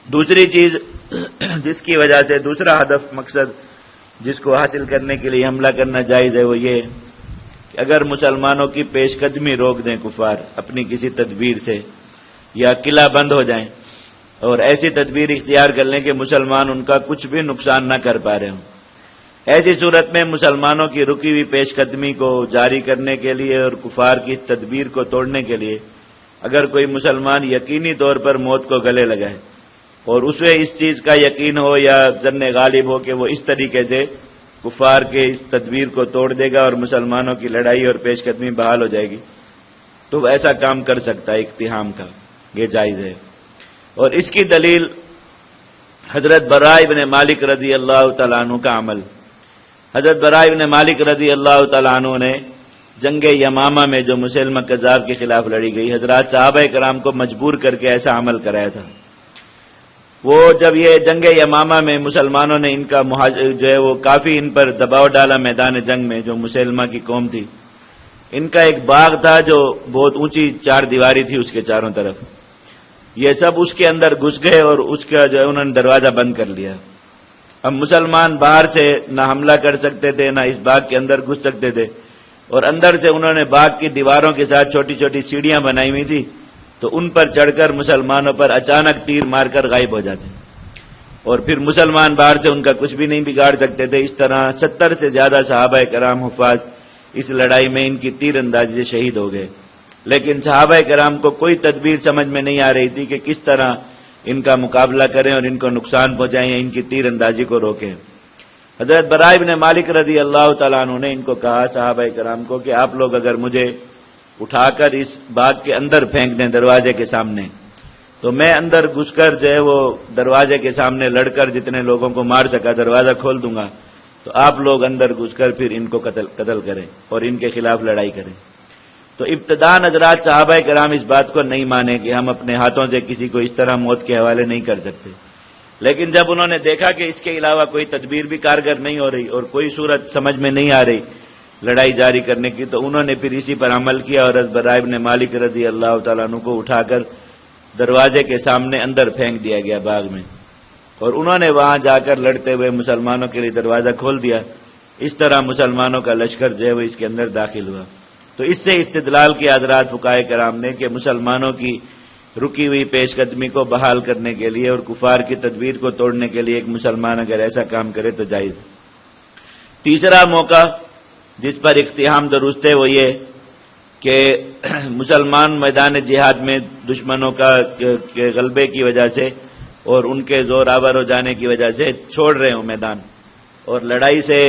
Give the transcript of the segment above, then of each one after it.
دوسری چیز جس کی وجہ سے دوسرا ہدف مقصد جس کو حاصل کرنے کے لیے حملہ کرنا جائز ہے وہ یہ کہ اگر مسلمانوں کی پیش قدمی روک دیں کفار اپنی کسی تدبیر سے، یا قلعہ بند ہو جائیں اور ایسی تدبیر اختیار کر لیں کہ مسلمان ان کا کچھ بھی نقصان نہ کر پا رہے ہوں، ایسی صورت میں مسلمانوں کی رکی ہوئی پیش قدمی کو جاری کرنے کے لیے اور کفار کی تدبیر کو توڑنے کے لیے اگر کوئی مسلمان یقینی طور پر موت کو گلے لگائے اور اسے اس چیز کا یقین ہو یا ظن غالب ہو کہ وہ اس طریقے سے کفار کے اس تدبیر کو توڑ دے گا اور مسلمانوں کی لڑائی اور پیش قدمی بحال ہو جائے گی، تو وہ ایسا کام کر سکتا ہے، اقتحام کا یہ جائز ہے۔ اور اس کی دلیل حضرت براء بن مالک رضی اللہ تعالیٰ عنہ کا عمل۔ حضرت براء بن مالک رضی اللہ تعالیٰ عنہ نے جنگ یمامہ میں جو مسلمہ کذاب کے خلاف لڑی گئی، حضرات صحابہ کرام کو مجبور کر کے ایسا عمل کرایا تھا۔ وہ جب یہ جنگ یمامہ میں مسلمانوں نے ان کا جو ہے وہ کافی ان پر دباؤ ڈالا میدان جنگ میں، جو مسلمہ کی قوم تھی، ان کا ایک باغ تھا جو بہت اونچی چار دیواری تھی اس کے چاروں طرف، یہ سب اس کے اندر گھس گئے اور اس کا جو ہے انہوں نے دروازہ بند کر لیا۔ اب مسلمان باہر سے نہ حملہ کر سکتے تھے نہ اس باغ کے اندر گھس سکتے تھے، اور اندر سے انہوں نے باغ کی دیواروں کے ساتھ چھوٹی چھوٹی سیڑھیاں بنائی ہوئی تھی، تو ان پر چڑھ کر مسلمانوں پر اچانک تیر مار کر غائب ہو جاتے، اور پھر مسلمان باہر سے ان کا کچھ بھی نہیں بگاڑ سکتے تھے۔ اس طرح 70 سے زیادہ صحابہ کرام حفاظ اس لڑائی میں ان کی تیر اندازی سے شہید ہو گئے، لیکن صحابہ کرام کو کوئی تدبیر سمجھ میں نہیں آ رہی تھی کہ کس طرح ان کا مقابلہ کریں اور ان کو نقصان پہنچائیں یا ان کی تیر اندازی کو روکیں۔ حضرت براء بن مالک رضی اللہ تعالیٰ عنہ نے ان کو کہا، صحابہ کرام کو، کہ آپ لوگ اگر مجھے اٹھا کر اس باغ کے اندر پھینک دیں دروازے کے سامنے، تو میں اندر گھس کر جو ہے وہ دروازے کے سامنے لڑ کر جتنے لوگوں کو مار سکا دروازہ کھول دوں گا، تو آپ لوگ اندر گھس کر پھر ان کو قتل کریں اور ان کے خلاف لڑائی کریں۔ تو ابتداء حضرات صحابہ کرام اس بات کو نہیں مانے کہ ہم اپنے ہاتھوں سے کسی کو اس طرح موت کے حوالے نہیں کر سکتے، لیکن جب انہوں نے دیکھا کہ اس کے علاوہ کوئی تدبیر بھی کارگر نہیں ہو رہی اور کوئی صورت سمجھ میں نہیں آ رہی لڑائی جاری کرنے کی، تو انہوں نے پھر اسی پر عمل کیا اور حضرت براء بن مالک رضی اللہ تعالیٰ عنہ کو اٹھا کر دروازے کے سامنے اندر پھینک دیا گیا باغ میں، اور انہوں نے وہاں جا کر لڑتے ہوئے مسلمانوں کے لیے دروازہ کھول دیا۔ اس طرح مسلمانوں کا لشکر جو ہے وہ اس کے اندر داخل ہوا۔ تو اس سے استدلال کیا حضرات فقہائے کرام نے کہ مسلمانوں کی رکی ہوئی پیش قدمی کو بحال کرنے کے لیے اور کفار کی تدبیر کو توڑنے کے لیے ایک مسلمان اگر ایسا کام کرے تو جائز۔ تیسرا موقع جس پر اقتحام درست ہے وہ یہ کہ مسلمان میدان جہاد میں دشمنوں کے غلبے کی وجہ سے اور ان کے زور آور ہو جانے کی وجہ سے چھوڑ رہے ہوں میدان، اور لڑائی سے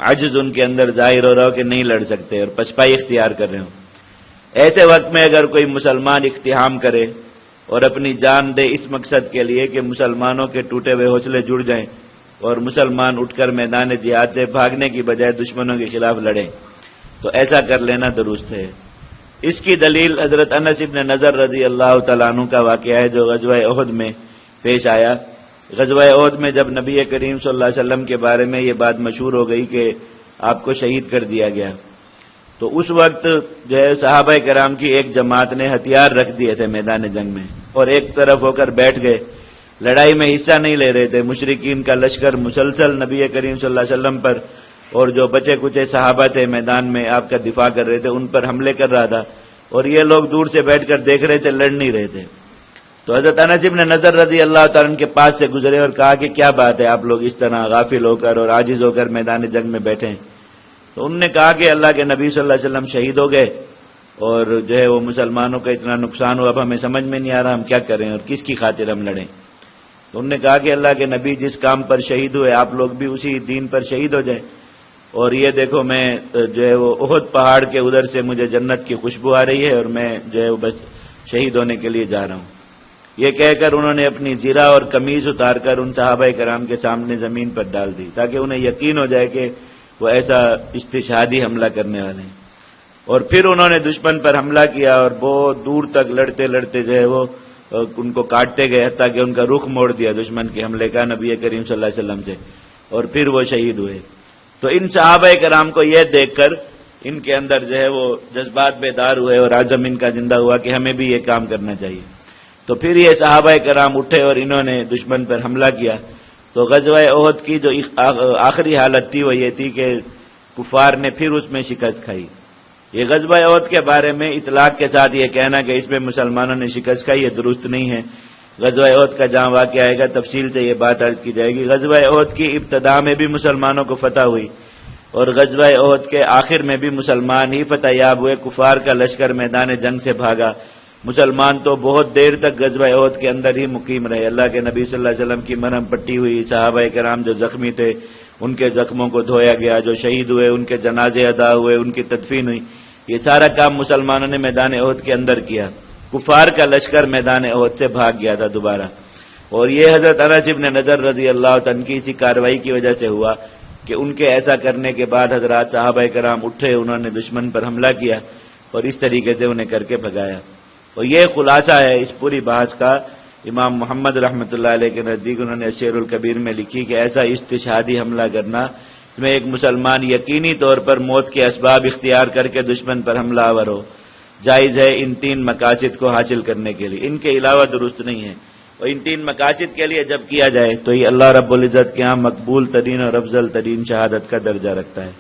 عجز ان کے اندر ظاہر ہو رہا ہو کہ نہیں لڑ سکتے اور پسپائی اختیار کر رہے ہوں، ایسے وقت میں اگر کوئی مسلمان اقتحام کرے اور اپنی جان دے اس مقصد کے لیے کہ مسلمانوں کے ٹوٹے ہوئے حوصلے جڑ جائیں اور مسلمان اٹھ کر میدان جہاد سے بھاگنے کی بجائے دشمنوں کے خلاف لڑیں، تو ایسا کر لینا درست ہے۔ اس کی دلیل حضرت انس بن نضر رضی اللہ تعالیٰ عنہ کا واقعہ ہے جو غزوہ احد میں پیش آیا۔ غزوہ احد میں جب نبی کریم صلی اللہ علیہ وسلم کے بارے میں یہ بات مشہور ہو گئی کہ آپ کو شہید کر دیا گیا، تو اس وقت جو ہے صحابہ کرام کی ایک جماعت نے ہتھیار رکھ دیے تھے میدان جنگ میں اور ایک طرف ہو کر بیٹھ گئے، لڑائی میں حصہ نہیں لے رہے تھے۔ مشرکین کا لشکر مسلسل نبی کریم صلی اللہ علیہ وسلم پر اور جو بچے کچے صحابہ تھے میدان میں آپ کا دفاع کر رہے تھے ان پر حملے کر رہا تھا، اور یہ لوگ دور سے بیٹھ کر دیکھ رہے تھے، لڑ نہیں رہے تھے۔ تو حضرت انس بن نضر رضی اللہ تعالیٰ عنہ کے پاس سے گزرے اور کہا کہ کیا بات ہے آپ لوگ اس طرح غافل ہو کر اور عاجز ہو کر میدان جنگ میں بیٹھے ہیں؟ تو انہوں نے کہا کہ اللہ کے نبی صلی اللہ علیہ وسلم شہید ہو گئے اور جو ہے وہ مسلمانوں کا اتنا نقصان ہوا، اب ہمیں سمجھ میں نہیں آ رہا ہم کیا کریں اور کس کی خاطر ہم لڑیں۔ تو انہوں نے کہا کہ اللہ کے نبی جس کام پر شہید ہوئے آپ لوگ بھی اسی دین پر شہید ہو جائیں، اور یہ دیکھو میں جو ہے وہ احد پہاڑ کے ادھر سے مجھے جنت کی خوشبو آ رہی ہے اور میں جو ہے وہ بس شہید ہونے کے لیے جا رہا ہوں۔ یہ کہہ کر انہوں نے اپنی زرہ اور قمیض اتار کر ان صحابہ کرام کے سامنے زمین پر ڈال دی تاکہ انہیں یقین ہو جائے کہ وہ ایسا استشہادی حملہ کرنے والے ہیں، اور پھر انہوں نے دشمن پر حملہ کیا اور بہت دور تک لڑتے لڑتے جو ہے وہ ان کو کاٹتے گئے حتیٰ کہ ان کا رخ موڑ دیا دشمن کے حملے کا نبی کریم صلی اللہ علیہ وسلم سے، اور پھر وہ شہید ہوئے۔ تو ان صحابہ کرام کو یہ دیکھ کر ان کے اندر جو ہے وہ جذبات بیدار ہوئے اور عزم ان کا زندہ ہوا کہ ہمیں بھی یہ کام کرنا چاہیے۔ تو پھر یہ صحابہ کرام اٹھے اور انہوں نے دشمن پر حملہ کیا. تو غزوہ احد کی جو آخری حالت تھی وہ یہ تھی کہ کفار نے پھر اس میں شکست کھائی. یہ غزوہ احد کے بارے میں اطلاق کے ساتھ یہ کہنا کہ اس میں مسلمانوں نے شکست کھائی یہ درست نہیں ہے. غزوہ احد کا جہاں واقعہ آئے گا تفصیل سے یہ بات عرض کی جائے گی. غزوہ احد کی ابتدا میں بھی مسلمانوں کو فتح ہوئی اور غزوہ احد کے آخر میں بھی مسلمان ہی فتح یاب ہوئے. کفار کا لشکر میدان جنگ سے بھاگا. مسلمان تو بہت دیر تک غزوہ احد کے اندر ہی مقیم رہے. اللہ کے نبی صلی اللہ علیہ وسلم کی مرہم پٹی ہوئی. صحابہ کرام جو زخمی تھے ان کے زخموں کو دھویا گیا. جو شہید ہوئے ان کے جنازے ادا ہوئے, ان کی تدفین ہوئی. یہ سارا کام مسلمانوں نے میدان احد کے اندر کیا. کفار کا لشکر میدان احد سے بھاگ گیا تھا دوبارہ. اور یہ حضرت انس بن نضر رضی اللہ عنہ کی اسی کارروائی کی وجہ سے ہوا کہ ان کے ایسا کرنے کے بعد حضرات صحابہ کرام اٹھے, انہوں نے دشمن پر حملہ کیا اور اس طریقے سے انہیں کر کے بھگایا. اور یہ خلاصہ ہے اس پوری بحث کا. امام محمد رحمۃ اللہ علیہ کے نزدیک انہوں نے الشعر الکبیر میں لکھی کہ ایسا استشہادی حملہ کرنا اس میں ایک مسلمان یقینی طور پر موت کے اسباب اختیار کر کے دشمن پر حملہ آور ہو جائز ہے ان 3 مقاصد کو حاصل کرنے کے لیے. ان کے علاوہ درست نہیں ہے. اور ان 3 مقاصد کے لیے جب کیا جائے تو یہ اللہ رب العزت کے ہاں مقبول ترین اور افضل ترین شہادت کا درجہ رکھتا ہے.